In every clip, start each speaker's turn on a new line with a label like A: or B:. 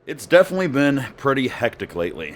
A: It's definitely been pretty hectic lately.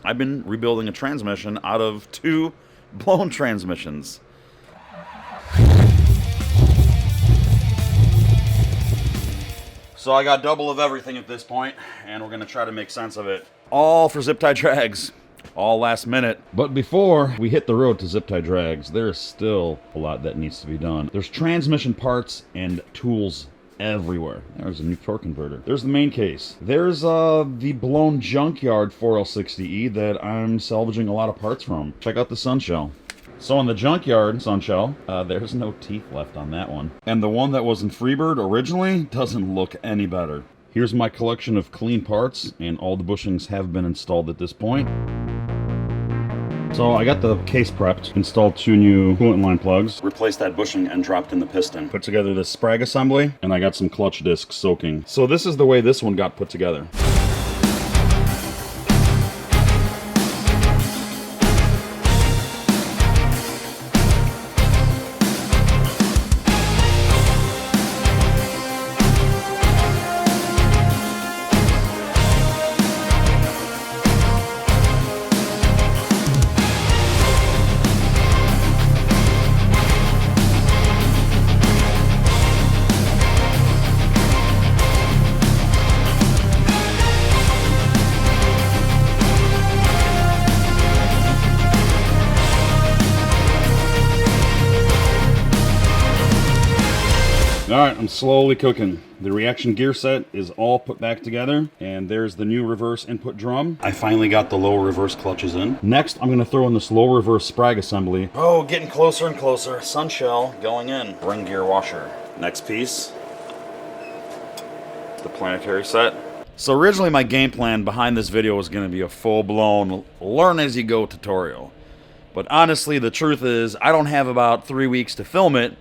A: I've been rebuilding a transmission out of 2 blown transmissions. So I got double of everything at this point, and we're gonna try to make sense of it. All for Zip Tie Drags. All last minute. But before we hit the road to Zip Tie Drags, there's still a lot that needs to be done. There's transmission parts and tools everywhere. There's a new torque converter. There's the main case. There's the blown junkyard 4L60E that I'm salvaging a lot of parts from. Check out the sun shell. So in the junkyard sun shell, there's no teeth left on that one. And the one that was in Freebird originally doesn't look any better. Here's my collection of clean parts, and all the bushings have been installed at this point. So I got the case prepped, installed 2 new coolant line plugs, replaced that bushing and dropped in the piston, put together this sprag assembly, and I got some clutch discs soaking. So this is the way this one got put together. Alright, I'm slowly cooking. The reaction gear set is all put back together, and there's the new reverse input drum. I finally got the lower reverse clutches in. Next, I'm going to throw in this low reverse sprag assembly. Oh, getting closer and closer. Sun shell going in. Ring gear washer. Next piece, the planetary set. So originally my game plan behind this video was going to be a full-blown learn-as-you-go tutorial. But honestly, the truth is, I don't have about 3 weeks to film it,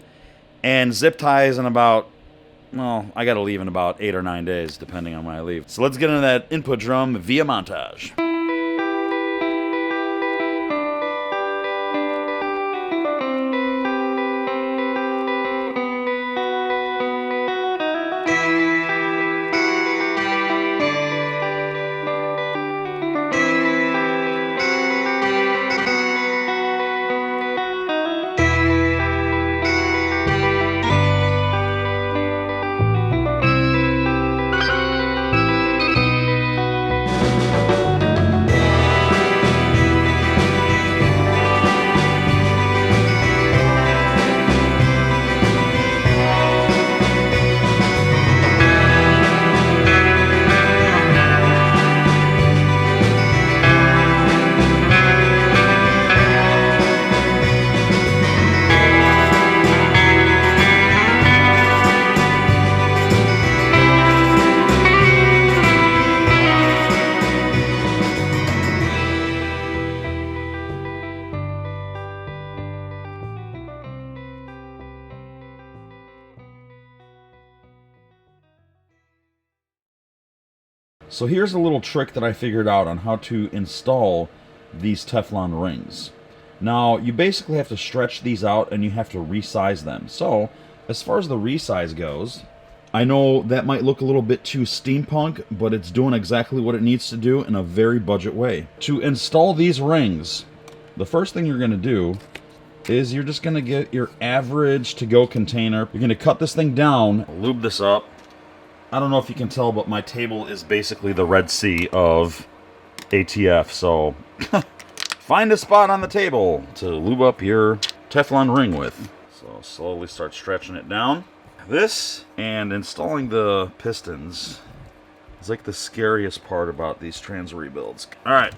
A: and zip ties in about, well, I gotta leave in about 8 or 9 days, depending on when I leave. So let's get into that input drum via montage. So here's a little trick that I figured out on how to install these Teflon rings. Now, you basically have to stretch these out and you have to resize them. So, as far as the resize goes, I know that might look a little bit too steampunk, but it's doing exactly what it needs to do in a very budget way. To install these rings, the first thing you're going to do is you're just going to get your average to-go container. You're going to cut this thing down, lube this up. I don't know if you can tell, but my table is basically the Red Sea of ATF, so find a spot on the table to lube up your Teflon ring with. So slowly start stretching it down. This and installing the pistons is like the scariest part about these trans rebuilds. Alright,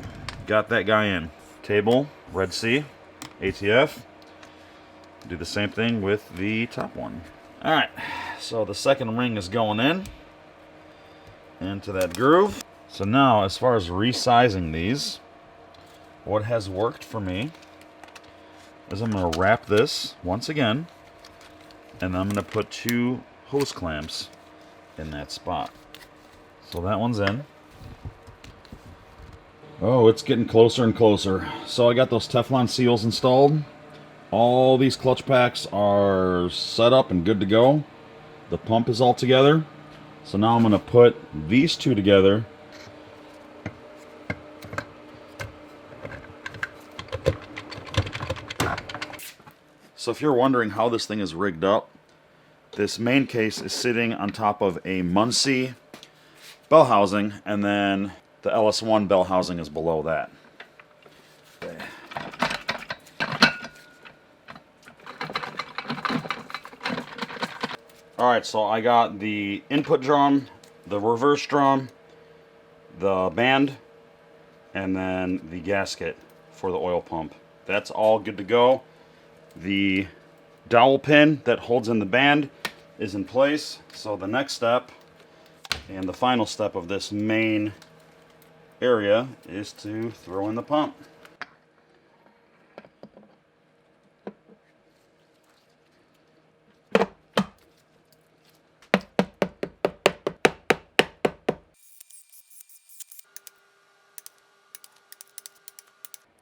A: got that guy in. Table, Red Sea, ATF. Do the same thing with the top one. Alright, so the second ring is going in into that groove. So now, as far as resizing these, what has worked for me is I'm going to wrap this once again, and I'm going to put 2 hose clamps in that spot. So that one's in. Oh, it's getting closer and closer. So I got those Teflon seals installed. All these clutch packs are set up and good to go. The pump is all together. So now I'm going to put these 2 together So if you're wondering how this thing is rigged up, this main case is sitting on top of a Muncie bell housing, and then the LS1 bell housing is below that. Okay. Alright, so I got the input drum, the reverse drum, the band, and then the gasket for the oil pump. That's all good to go. The dowel pin that holds in the band is in place. So the next step and the final step of this main area is to throw in the pump.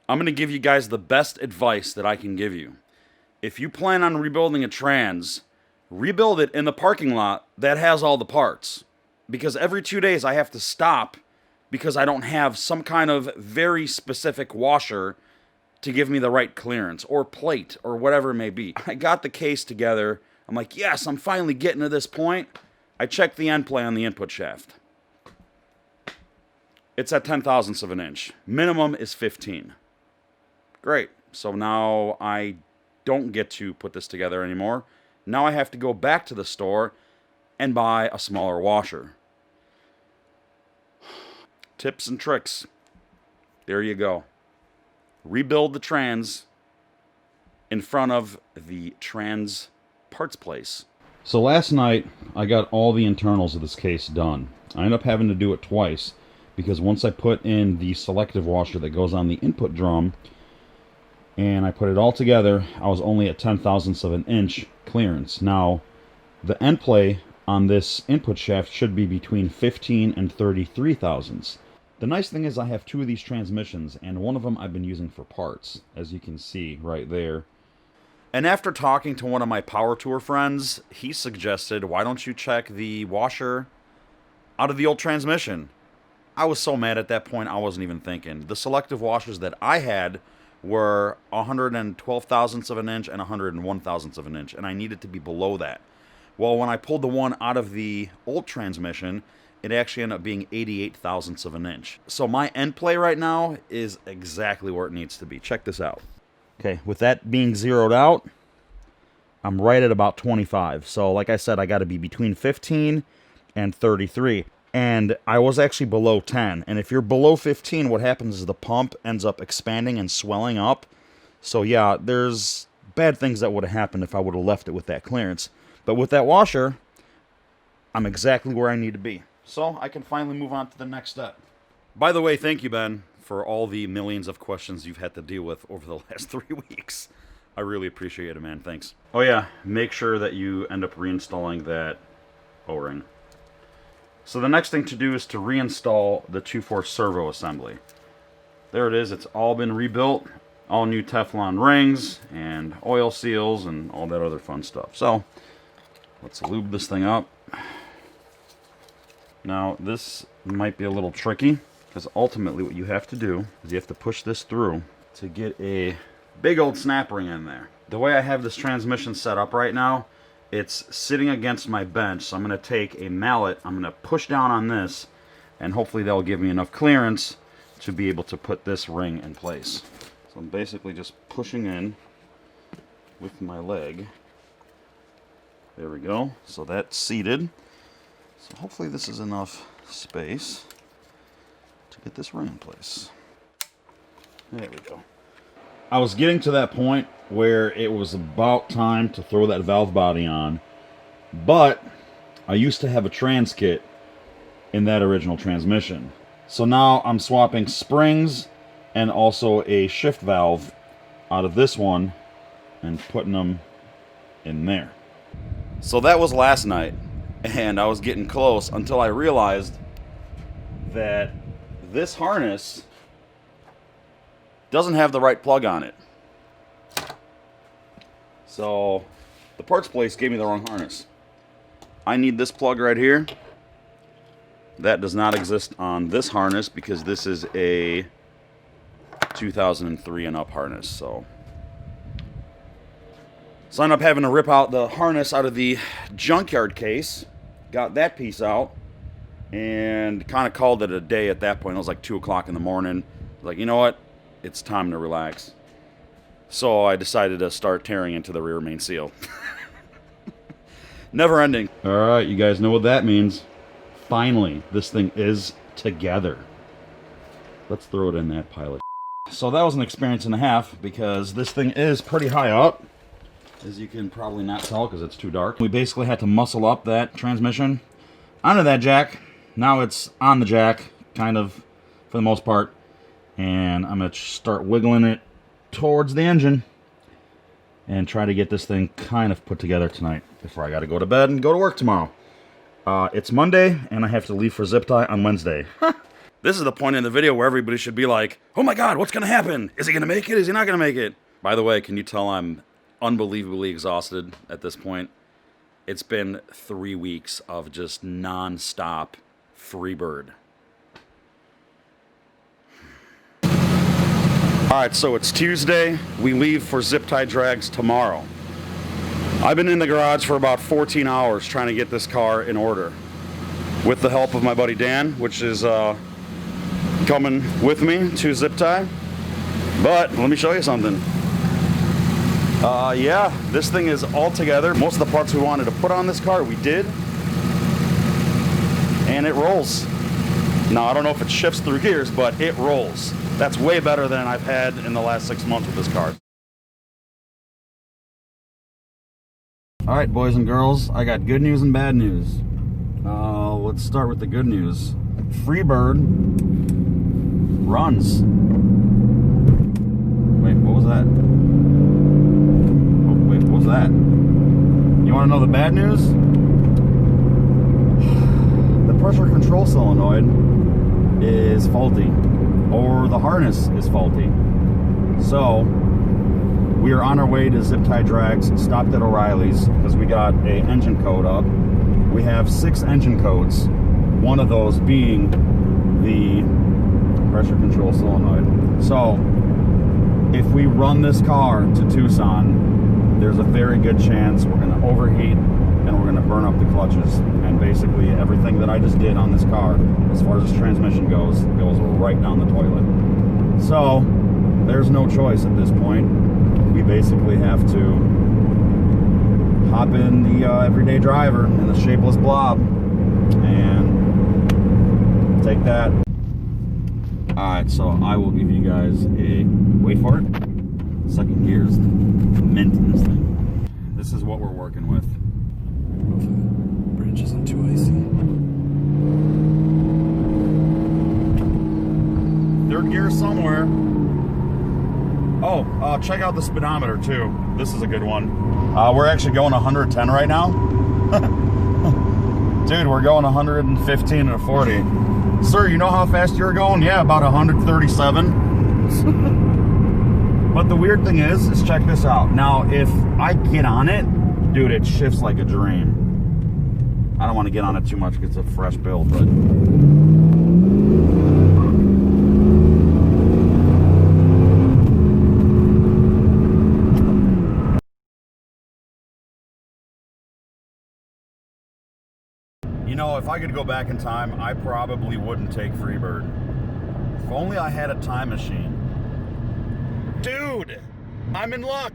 A: I'm going to give you guys the best advice that I can give you. If you plan on rebuilding a trans, rebuild it in the parking lot that has all the parts. Because every 2 days I have to stop because I don't have some kind of very specific washer to give me the right clearance or plate or whatever it may be. I got the case together. I'm like, yes, I'm finally getting to this point. I checked the end play on the input shaft. It's at 0.010 of an inch. Minimum is 15. Great. So now I don't get to put this together anymore. Now I have to go back to the store and buy a smaller washer. Tips and tricks. There you go. Rebuild the trans in front of the trans parts place. So last night I got all the internals of this case done. I ended up having to do it twice because once I put in the selective washer that goes on the input drum and I put it all together, I was only at 0.010 of an inch clearance. Now, the end play on this input shaft should be between 15 and 33 thousandths. The nice thing is I have two of these transmissions, and one of them I've been using for parts, as you can see right there. And after talking to one of my power tour friends, he suggested, why don't you check the washer out of the old transmission? I was so mad at that point, I wasn't even thinking. The selective washers that I had were 112 thousandths of an inch and 101 thousandths of an inch, and I needed to be below that. Well, when I pulled the one out of the old transmission, it actually ended up being 88 thousandths of an inch. So my end play right now is exactly where it needs to be. Check this out. Okay, with that being zeroed out, I'm right at about 25. So like I said, I got to be between 15 and 33. And I was actually below 10. And if you're below 15, what happens is the pump ends up expanding and swelling up. So yeah, there's bad things that would have happened if I would have left it with that clearance. But with that washer, I'm exactly where I need to be. So I can finally move on to the next step. By the way, thank you, Ben, for all the millions of questions you've had to deal with over the last 3 weeks. I really appreciate it, man. Thanks. Oh yeah, make sure that you end up reinstalling that O-ring. So the next thing to do is to reinstall the 2/4 servo assembly. There it is. It's all been rebuilt. All new Teflon rings and oil seals and all that other fun stuff. So let's lube this thing up. Now this might be a little tricky because ultimately what you have to do is you have to push this through to get a big old snap ring in there. The way I have this transmission set up right now, it's sitting against my bench, so I'm going to take a mallet, I'm going to push down on this, and hopefully that'll give me enough clearance to be able to put this ring in place. So I'm basically just pushing in with my leg. There we go. So that's seated. So hopefully this is enough space to get this ring in place. There we go. I was getting to that point where it was about time to throw that valve body on, but I used to have a trans kit in that original transmission. So now I'm swapping springs and also a shift valve out of this one and putting them in there. So that was last night, and I was getting close until I realized that this harness doesn't have the right plug on it. So the parts place gave me the wrong harness. I need this plug right here. That does not exist on this harness because this is a 2003 and up harness. So So I ended up having to rip out the harness out of the junkyard case. Got that piece out and kind of called it a day at that point. It was like 2 o'clock in the morning. Like, you know what? It's time to relax. So I decided to start tearing into the rear main seal. Never ending. All right, you guys know what that means. Finally, this thing is together. Let's throw it in that pile of shit. So that was an experience and a half because this thing is pretty high up. As you can probably not tell because it's too dark. We basically had to muscle up that transmission onto that jack. Now it's on the jack, kind of, for the most part. And I'm going to start wiggling it towards the engine and try to get this thing kind of put together tonight before I got to go to bed and go to work tomorrow. It's Monday, and I have to leave for Zip Tie on Wednesday. This is the point in the video where everybody should be like, oh my god, what's going to happen? Is he going to make it? Is he not going to make it? By the way, can you tell I'm unbelievably exhausted at this point? It's been 3 weeks of just non-stop Freebird. Alright, so it's Tuesday. We leave for Zip Tie Drags tomorrow. I've been in the garage for about 14 hours trying to get this car in order. With the help of my buddy Dan, which is coming with me to Zip Tie. But let me show you something. Yeah, this thing is all together. Most of the parts we wanted to put on this car, we did. And it rolls. Now, I don't know if it shifts through gears, but it rolls. That's way better than I've had in the last 6 months with this car. All right, boys and girls, I got good news and bad news. Let's start with the good news. Freebird runs. Wait, what was that? Oh, wait, what was that? You want to know the bad news? The pressure control solenoid is faulty, or the harness is faulty. So we are on our way to Zip Tie Drags, stopped at O'Reilly's because we got a engine code up. We have 6 engine codes, one of those being the pressure control solenoid. So if we run this car to Tucson, there's a very good chance we're going to overheat and we're going to burn up the clutches. And basically everything that I just did on this car, as far as this transmission goes right down the toilet. So there's no choice at this point. We basically have to hop in the everyday driver in the shapeless blob and take that. Alright, so I will give you guys a, wait for it, second gears, mint in this thing. This is what we're working with.
B: Bridge isn't too icy.
A: Third gear somewhere. Oh, check out the speedometer too. This is a good one. We're actually going 110 right now. Dude, we're going 115 and a 40. Sir, you know how fast you're going? Yeah, about 137. But the weird thing is check this out. Now, if I get on it, dude, it shifts like a dream. I don't want to get on it too much because it's a fresh build, but... You know, if I could go back in time, I probably wouldn't take Freebird. If only I had a time machine. Dude, I'm in luck.